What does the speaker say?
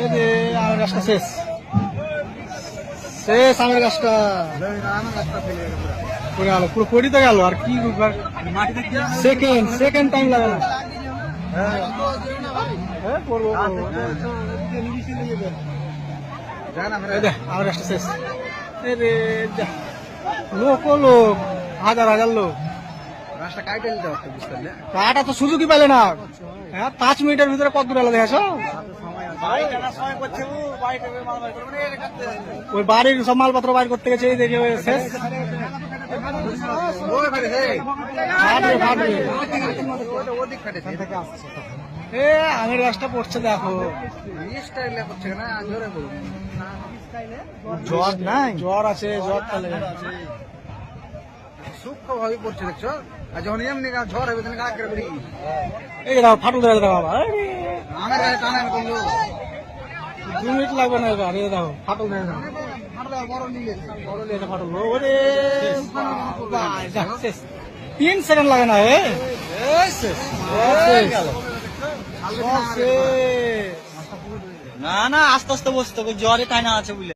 এই যে আমের গাছটা শেষ শেষ আমের গাছটা পড়ে গেল, পুরো পড়িতে গেল। আর কি সেকেন্ড টাইম লাগে না। হ্যাঁ করবো আমার গাছটা শেষ। লোক লোক হাজার হাজার লোক, কাটা তো সুযোগই পেলে না। হ্যাঁ 5 মিনিটের ভিতরে কত দূর আলাদা দেখেছো? ওই বাড়ির সব মালপত্র বাইর করতে গেছে, এই দেখে শেষ। আমের গাছটা পড়ছে দেখো, জ্বর নাই, জ্বর আছে, জ্বরটা লেগে আছে সূক্ষ্ম ভাবে পড়ছে দেখছো। আর যখন এমনি ঝড় হবে তখন কাকে করি এই দাও ফাটল ধরে দাও বাবা। আমার গায়ে টানান করলো 2 মিনিট লাগবে না এবার। এই দাও ফাটল ধরে দাও, বড় নিয়ে ফাটল। ওরে 3 সেকেন্ড লাগে না। না না আস্তে আস্তে বসতে জ্বরে তাই না আছে বুঝলে।